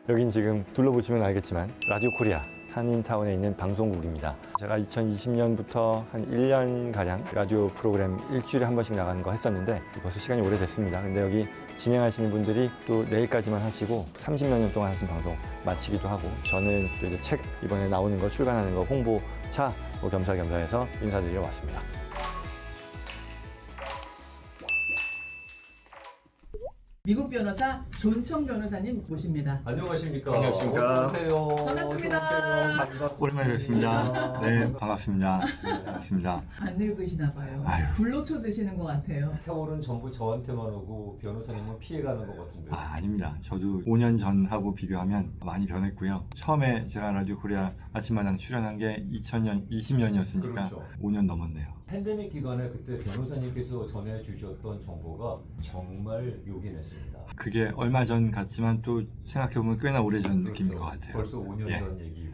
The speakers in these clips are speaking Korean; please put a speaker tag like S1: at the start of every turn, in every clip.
S1: 여긴 지금 둘러보시면 알겠지만 라디오 코리아 한인타운에 있는 방송국입니다. 제가 2020년부터 한 1년가량 라디오 프로그램 일주일에 한 번씩 나가는 거 했었는데 벌써 시간이 오래됐습니다. 근데 여기 진행하시는 분들이 또 내일까지만 하시고 30몇 년 동안 하신 방송 마치기도 하고, 저는 또 이제 책 이번에 나오는 거 출간하는 거 홍보차 겸사겸사해서 인사드리러 왔습니다.
S2: 미국 변호사 존청 변호사님 모십니다.
S3: 안녕하십니까.
S1: 안녕하십니까.
S3: 어서오세요.
S2: 반갑습니다.
S1: 오랜만에 뵙습니다. 네, 반갑습니다. 반갑습니다.
S2: 안 늙으시나 봐요.
S1: 아유.
S2: 불로초 드시는 것 같아요.
S3: 세월은 전부 저한테만 오고 변호사님은 피해가는 것 같은데.
S1: 아닙니다. 저도 5년 전하고 비교하면 많이 변했고요. 처음에 제가 라디오 코리아 아침마당 출연한 게 2000년, 20년이었으니까
S3: 그렇죠.
S1: 5년 넘었네요.
S3: 팬데믹 기간에 그때 변호사님께서 전해주셨던 정보가 정말 요긴했습니다.
S1: 그게 얼마 전 같지만 또 생각해보면 꽤나 오래전 느낌인 것 같아요.
S3: 벌써 5년
S1: 예.
S3: 전 얘기고.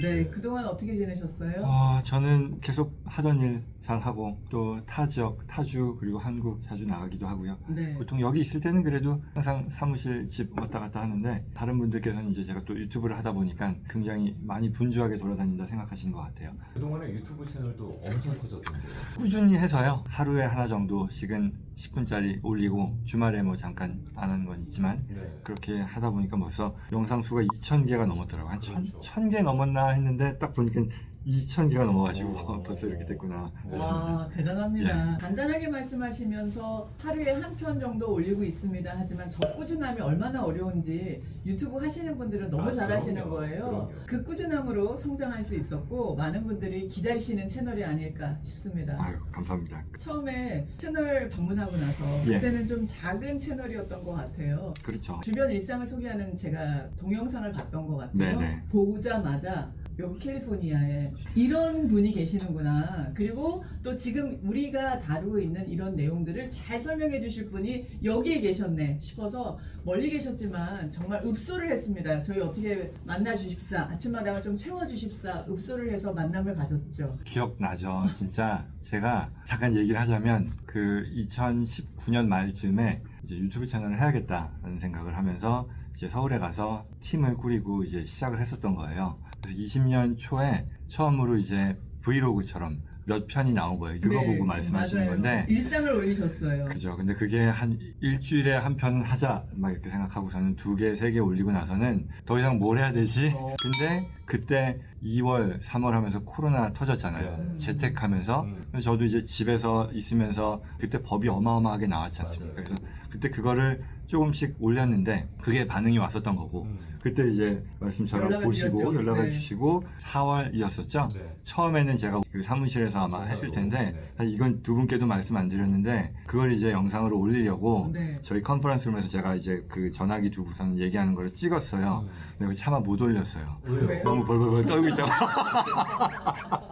S2: 네, 그동안 어떻게 지내셨어요?
S1: 저는 계속 하던 일 잘하고 또 타 지역, 타주 그리고 한국 자주 나가기도 하고요.
S2: 네.
S1: 보통 여기 있을 때는 그래도 항상 사무실 집 왔다 갔다 하는데, 다른 분들께서는 이제 제가 또 유튜브를 하다 보니까 굉장히 많이 분주하게 돌아다닌다 생각하시는 것 같아요.
S3: 그동안에 유튜브 채널도 엄청 커졌던데요.
S1: 꾸준히 해서요. 하루에 하나 정도씩은 10분짜리 올리고 주말에 뭐 잠깐 안 하는 건 있지만
S3: 네.
S1: 그렇게 하다 보니까 벌써 영상 수가 2,000개가 넘었더라고요. 한
S3: 그렇죠.
S1: 1,000개 넘었나 했는데 딱 보니까 2,000개가 넘어가지고
S3: 오.
S1: 벌써 이렇게 됐구나.
S2: 와, 대단합니다.
S1: 예.
S2: 간단하게 말씀하시면서 하루에 한 편 정도 올리고 있습니다. 하지만 저 꾸준함이 얼마나 어려운지 유튜브 하시는 분들은 너무 잘하시는
S3: 그럼요.
S2: 거예요.
S3: 그럼요.
S2: 그 꾸준함으로 성장할 수 있었고 많은 분들이 기다리시는 채널이 아닐까 싶습니다.
S1: 아유, 감사합니다.
S2: 처음에 채널 방문하고 나서
S1: 예.
S2: 그때는 좀 작은 채널이었던 것 같아요.
S1: 그렇죠.
S2: 주변 일상을 소개하는 제가 동영상을 봤던 것 같아요.
S1: 네네.
S2: 보자마자 여기 캘리포니아에 이런 분이 계시는구나. 그리고 또 지금 우리가 다루고 있는 이런 내용들을 잘 설명해 주실 분이 여기에 계셨네 싶어서 멀리 계셨지만 정말 읍소를 했습니다. 저희 어떻게 만나 주십사, 아침마당을 좀 채워 주십사 읍소를 해서 만남을 가졌죠.
S1: 기억나죠. 진짜 제가 잠깐 얘기를 하자면 그 2019년 말쯤에 이제 유튜브 채널을 해야겠다는 생각을 하면서 이제 서울에 가서 팀을 꾸리고 이제 시작을 했었던 거예요. 그래서 20년 초에 처음으로 이제 브이로그처럼 몇 편이 나온 거예요. 그거
S2: 네,
S1: 보고 말씀하시는
S2: 맞아요.
S1: 건데.
S2: 일상을 올리셨어요.
S1: 그죠. 근데 그게 한 일주일에 한 편 하자 막 이렇게 생각하고서는 2개, 3개 올리고 나서는 더 이상 뭘 해야 되지? 근데 그때 2월, 3월 하면서 코로나 터졌잖아요. 재택하면서. 그래서 저도 이제 집에서 있으면서 그때 법이 어마어마하게 나왔지 않습니까?
S3: 맞아요.
S1: 그래서 그때 그거를 조금씩 올렸는데 그게 반응이 왔었던 거고, 그때 이제 말씀처럼
S2: 연락을
S1: 보시고
S2: 드렸죠.
S1: 연락을
S2: 네.
S1: 주시고 4월이었었죠.
S3: 네.
S1: 처음에는 제가 그 사무실에서 아마
S3: 전화로,
S1: 했을 텐데
S3: 네.
S1: 사실 이건 두 분께도 말씀 안 드렸는데 그걸 이제 영상으로 올리려고
S2: 네.
S1: 저희 컨퍼런스룸에서 제가 이제 그 전화기 두고선 얘기하는 걸 찍었어요. 근데 그거 차마 못 올렸어요.
S3: 왜요?
S1: 너무 벌벌벌 떨고 있다고.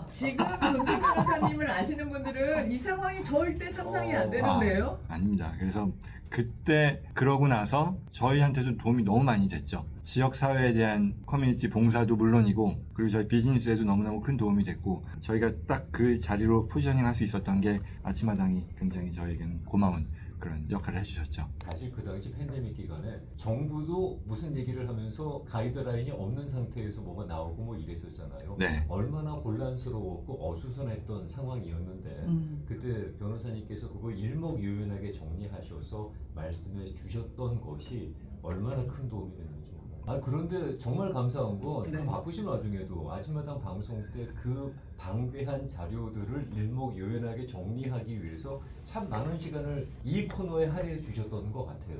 S2: 지금 존청 변호사님을 아시는 분들은 이 상황이 절대 상상이 안 되는데요.
S1: 아닙니다. 그래서 그때 그러고 나서 저희한테도 도움이 너무 많이 됐죠. 지역사회에 대한 커뮤니티 봉사도 물론이고, 그리고 저희 비즈니스에도 너무너무 큰 도움이 됐고, 저희가 딱 그 자리로 포지셔닝 할 수 있었던 게 아침마당이 굉장히 저에게는 고마운 그런 역할을 해주셨죠.
S3: 사실 그 당시 팬데믹 기간에 정부도 무슨 얘기를 하면서 가이드라인이 없는 상태에서 뭐가 나오고 뭐 이랬었잖아요.
S1: 네.
S3: 얼마나 혼란스러웠고 어수선했던 상황이었는데 그때 변호사님께서 그걸 일목요연하게 정리하셔서 말씀해 주셨던 것이 얼마나 큰 도움이 됐는지 몰라요. 그런데 정말 감사한 건 그
S2: 네.
S3: 바쁘신 와중에도 아침마당 방송 때 그 방대한 자료들을 일목요연하게 정리하기 위해서 참 많은 시간을 이 코너에 할애해 주셨던 것 같아요.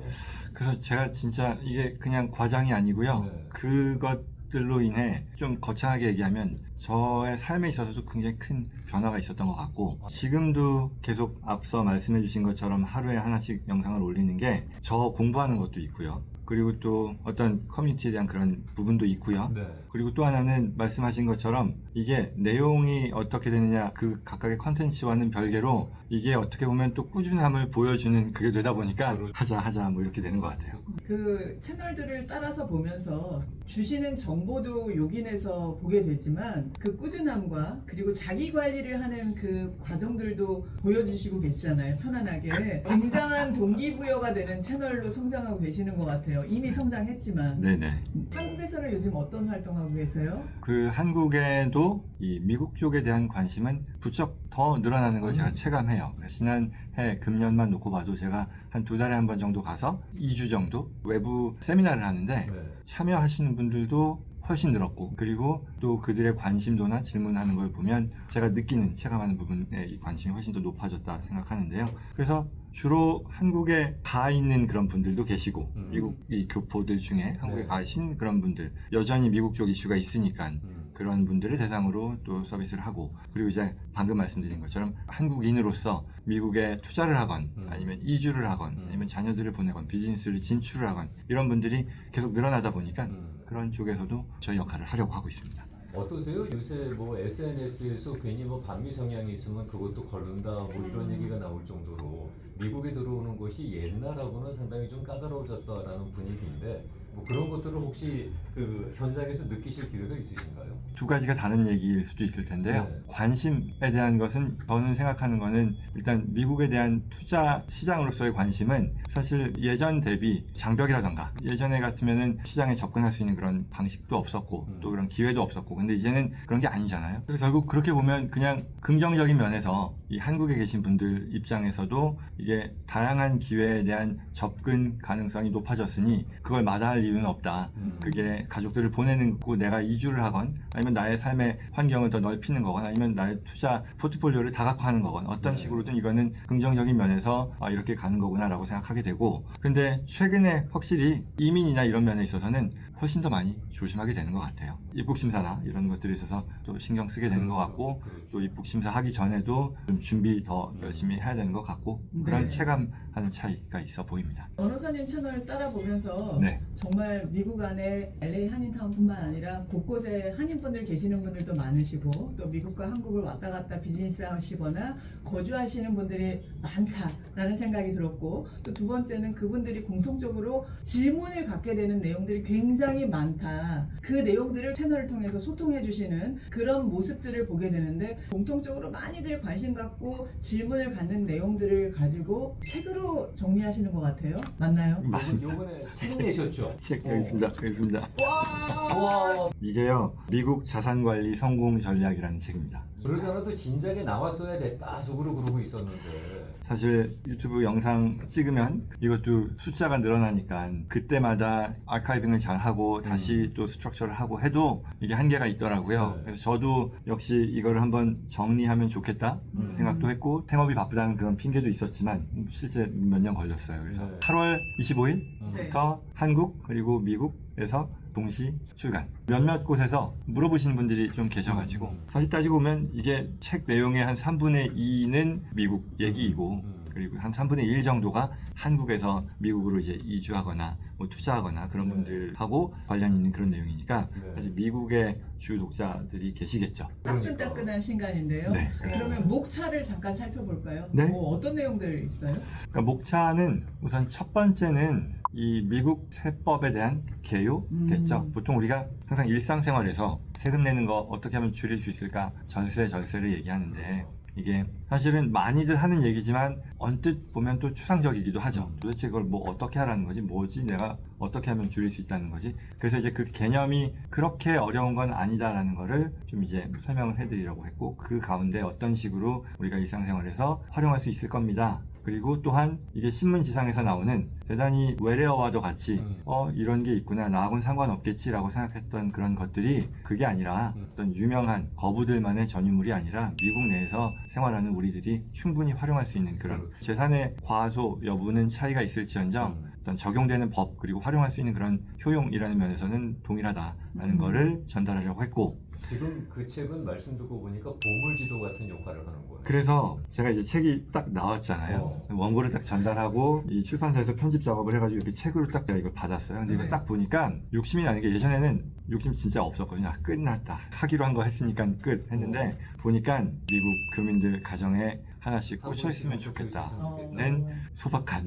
S1: 그래서 제가 진짜 이게 그냥 과장이 아니고요.
S3: 네.
S1: 그것들로 인해 좀 거창하게 얘기하면 저의 삶에 있어서도 굉장히 큰 변화가 있었던 것 같고, 지금도 계속 앞서 말씀해 주신 것처럼 하루에 하나씩 영상을 올리는 게 저 공부하는 것도 있고요. 그리고 또 어떤 커뮤니티에 대한 그런 부분도 있고요.
S3: 네.
S1: 그리고 또 하나는 말씀하신 것처럼 이게 내용이 어떻게 되느냐, 그 각각의 컨텐츠와는 별개로 이게 어떻게 보면 또 꾸준함을 보여주는 그게 되다 보니까 하자 뭐 이렇게 되는 것 같아요.
S2: 그 채널들을 따라서 보면서 주시는 정보도 요긴해서 보게 되지만 그 꾸준함과 그리고 자기 관리를 하는 그 과정들도 보여주시고 계시잖아요. 편안하게. 굉장한 동기부여가 되는 채널로 성장하고 계시는 것 같아요. 같아요. 이미 성장했지만.
S1: 네네.
S2: 한국에서는 요즘 어떤 활동하고 계세요?
S1: 그 한국에도 이 미국 쪽에 대한 관심은 부쩍 더 늘어나는 걸 제가 체감해요. 지난해 금년만 놓고 봐도 제가 한 2달에 한 번 정도 가서 2주 정도 외부 세미나를 하는데
S3: 네.
S1: 참여하시는 분들도 훨씬 늘었고, 그리고 또 그들의 관심도나 질문하는 걸 보면 제가 느끼는, 체감하는 부분에 이 관심이 훨씬 더 높아졌다 생각하는데요. 그래서 주로 한국에 가 있는 그런 분들도 계시고, 미국 이 교포들 중에 한국에
S3: 네.
S1: 가신 그런 분들, 여전히 미국 쪽 이슈가 있으니까 그런 분들을 대상으로 또 서비스를 하고, 그리고 이제 방금 말씀드린 것처럼 한국인으로서 미국에 투자를 하건 아니면 이주를 하건 아니면 자녀들을 보내건 비즈니스를 진출을 하건 이런 분들이 계속 늘어나다 보니까 그런 쪽에서도 저희 역할을 하려고 하고 있습니다.
S3: 어떠세요? 요새 뭐 SNS에서 괜히 뭐 반미 성향이 있으면 그것도 걸른다 뭐 이런 얘기가 나올 정도로 미국에 들어오는 것이 옛날하고는 상당히 좀 까다로워졌다라는 분위기인데 뭐 그런 것들을 혹시 그 현장에서 느끼실 기회가 있으신가요?
S1: 두 가지가 다른 얘기일 수도 있을 텐데요.
S3: 네.
S1: 관심에 대한 것은 저는 생각하는 거는 일단 미국에 대한 투자 시장으로서의 관심은 사실 예전 대비 장벽이라던가 예전에 같으면은 시장에 접근할 수 있는 그런 방식도 없었고 또 그런 기회도 없었고, 근데 이제는 그런 게 아니잖아요. 그래서 결국 그렇게 보면 그냥 긍정적인 면에서 이 한국에 계신 분들 입장에서도 이게 다양한 기회에 대한 접근 가능성이 높아졌으니 그걸 마다할 이유는 없다. 그게 가족들을 보내는 거고 내가 이주를 하건 아니면 나의 삶의 환경을 더 넓히는 거건 아니면 나의 투자 포트폴리오를 다각화하는 거건 어떤 식으로든 이거는 긍정적인 면에서 이렇게 가는 거구나 라고 생각하게 되고, 근데 최근에 확실히 이민이나 이런 면에 있어서는 훨씬 더 많이 조심하게 되는 것 같아요. 입국 심사나 이런 것들에 있어서 또 신경 쓰게 되는 것 같고, 또 입국 심사 하기 전에도 좀 준비 더 열심히 해야 되는 것 같고, 그런
S2: 네.
S1: 체감하는 차이가 있어 보입니다.
S2: 변호사님 채널 따라 보면서
S1: 네.
S2: 정말 미국 안에 LA 한인타운뿐만 아니라 곳곳에 한인분들 계시는 분들도 많으시고 또 미국과 한국을 왔다 갔다 비즈니스 하시거나 거주하시는 분들이 많다라는 생각이 들었고, 또 두 번째는 그분들이 공통적으로 질문을 갖게 되는 내용들이 굉장히 많다. 그 내용들을 채널을 통해서 소통해 주시는 그런 모습들을 보게 되는데 공통적으로 많이들 관심 갖고 질문을 갖는 내용들을 가지고 책으로 정리하시는 것 같아요. 맞나요?
S1: 맞습니다.
S3: 요번에 책 내셨죠?
S1: 책 여기 있습니다. 여기 있습니다.
S3: 와.
S1: 이게요, 미국 자산관리 성공 전략이라는 책입니다.
S3: 그러잖아도 진작에 나왔어야 됐다 속으로 그러고 있었는데.
S1: 사실 유튜브 영상 찍으면 이것도 숫자가 늘어나니까 그때마다 아카이빙을 잘 하고 다시 또 스트럭처를 하고 해도 이게 한계가 있더라고요.
S3: 네.
S1: 그래서 저도 역시 이거를 한번 정리하면 좋겠다 생각도 했고, 생업이 바쁘다는 그런 핑계도 있었지만 실제 몇 년 걸렸어요. 그래서
S3: 네.
S1: 8월 25일부터 한국 그리고 미국에서 동시 출간. 몇몇 곳에서 물어보시는 분들이 좀 계셔가지고 사실 따지고 보면 이게 책 내용의 한 3분의 2는 미국 얘기이고 그리고 한 3분의 1 정도가 한국에서 미국으로 이제 이주하거나 뭐 투자하거나 그런
S3: 네.
S1: 분들하고 관련 있는 그런 내용이니까
S3: 네.
S1: 사실 미국의 주 독자들이 계시겠죠.
S2: 따끈따끈한 신간인데요.
S1: 네.
S2: 그러면 목차를 잠깐 살펴볼까요?
S1: 네.
S2: 뭐 어떤 내용들 있어요?
S1: 그러니까 목차는 우선 첫 번째는 이 미국 세법에 대한 개요겠죠. 보통 우리가 항상 일상생활에서 세금 내는 거 어떻게 하면 줄일 수 있을까, 절세를 얘기하는데 이게 사실은 많이들 하는 얘기지만 언뜻 보면 또 추상적이기도 하죠. 도대체 그걸 뭐 어떻게 하라는 거지? 뭐지? 내가 어떻게 하면 줄일 수 있다는 거지? 그래서 이제 그 개념이 그렇게 어려운 건 아니다라는 거를 좀 이제 설명을 해드리려고 했고, 그 가운데 어떤 식으로 우리가 일상생활에서 활용할 수 있을 겁니다. 그리고 또한 이게 신문지상에서 나오는 대단히 외래어와도 같이 이런 게 있구나, 나하고는 상관없겠지라고 생각했던 그런 것들이 그게 아니라 어떤 유명한 거부들만의 전유물이 아니라 미국 내에서 생활하는 우리들이 충분히 활용할 수 있는 그런 재산의 과소 여부는 차이가 있을지언정 어떤 적용되는 법 그리고 활용할 수 있는 그런 효용이라는 면에서는 동일하다라는 거를 전달하려고 했고,
S3: 지금 그 책은 말씀 듣고 보니까 보물지도 같은 역할을 하는 거예요.
S1: 그래서 제가 이제 책이 딱 나왔잖아요. 원고를 딱 전달하고 이 출판사에서 편집 작업을 해가지고 이렇게 책으로 딱 내가 이걸 받았어요. 근데 이거 딱 보니까 욕심이 나는 게, 예전에는 욕심 진짜 없었거든요. 끝났다, 하기로 한 거 했으니까 끝 했는데 보니까 미국 교민들 가정에 하나씩 꽂혀 있으면 좋겠다는 소박한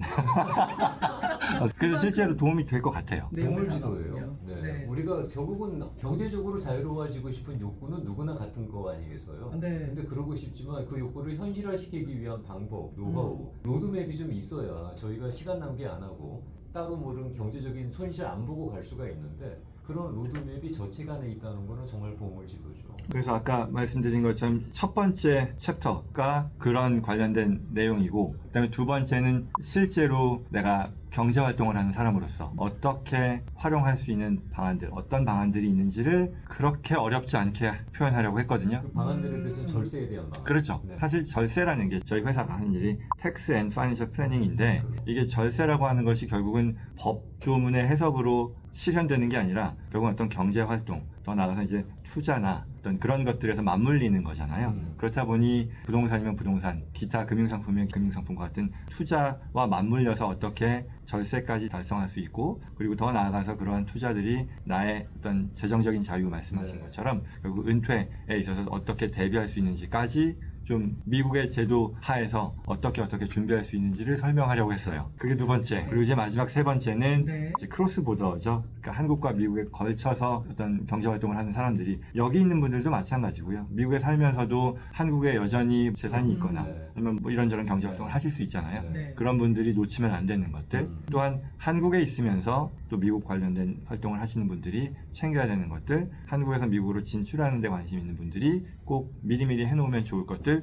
S1: 그래서 실제로 도움이 될 것 같아요.
S3: 보물지도예요. 네.
S2: 네.
S3: 우리가 결국은 경제적으로 자유로워지고 싶은 욕구는 누구나 같은 거 아니겠어요?
S2: 네.
S3: 근데 그러고 싶지만 그 욕구를 현실화시키기 위한 방법, 노하우, 로드맵이 좀 있어야 저희가 시간 낭비 안 하고 따로 모른 경제적인 손실 안 보고 갈 수가 있는데 그런 로드맵이 저책 안에 있다는 거는 정말 보물지도죠.
S1: 그래서 아까 말씀드린 것처럼 첫 번째 챕터가 그런 관련된 내용이고, 그다음에 두 번째는 실제로 내가 경제 활동을 하는 사람으로서 어떻게 활용할 수 있는 방안들, 어떤 방안들이 있는지를 그렇게 어렵지 않게 표현하려고 했거든요.
S3: 그 방안들에 대해서는 절세에 대한 방안.
S1: 그렇죠.
S3: 네.
S1: 사실 절세라는 게 저희 회사가 하는 일이 Tax and Financial Planning인데, 이게 절세라고 하는 것이 결국은 법조문의 해석으로 실현되는 게 아니라 결국은 어떤 경제 활동, 더 나아가서 이제 투자나 어떤 그런 것들에서 맞물리는 거잖아요. 그렇다 보니 부동산이면 부동산, 기타 금융상품이면 금융상품과 같은 투자와 맞물려서 어떻게 절세까지 달성할 수 있고, 그리고 더 나아가서 그러한 투자들이 나의 어떤 재정적인 자유 말씀하신
S3: 네.
S1: 것처럼 결국 은퇴에 있어서 어떻게 대비할 수 있는지까지 좀 미국의 제도 하에서 어떻게 준비할 수 있는지를 설명하려고 했어요. 그게 두 번째. 그리고 이제 마지막 세 번째는
S2: 네.
S1: 이제 크로스 보더죠. 그러니까 한국과 미국에 걸쳐서 어떤 경제 활동을 하는 사람들이, 여기 있는 분들도 마찬가지고요. 미국에 살면서도 한국에 여전히 재산이 있거나
S3: 네.
S1: 아니면 뭐 이런저런 경제 활동을 하실 수 있잖아요.
S2: 네.
S1: 그런 분들이 놓치면 안 되는 것들, 또한 한국에 있으면서 또 미국 관련된 활동을 하시는 분들이 챙겨야 되는 것들, 한국에서 미국으로 진출하는 데 관심 있는 분들이 꼭 미리미리 해놓으면 좋을 것들을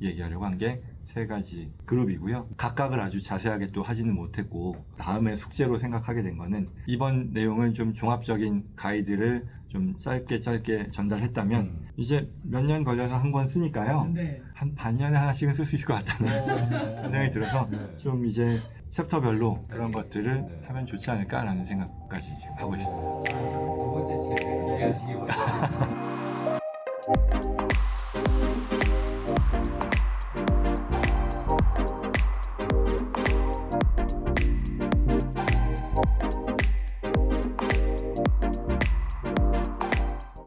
S1: 얘기하려고 한 게 세 가지 그룹이고요. 각각을 아주 자세하게 또 하지는 못했고, 다음에 숙제로 생각하게 된 거는 이번 내용은 좀 종합적인 가이드를 좀 짧게 전달했다면 이제 몇 년 걸려서 한 권 쓰니까요.
S2: 네.
S1: 한 반년에 하나씩은 쓸 수 있을 것 같다는 생각이 들어서
S3: 네.
S1: 좀 이제 챕터별로 그런
S3: 네.
S1: 것들을
S3: 네.
S1: 하면 좋지 않을까라는 생각까지 지금 하고 있습니다.
S3: 두 번째 책을 기대하시기 바랍니다.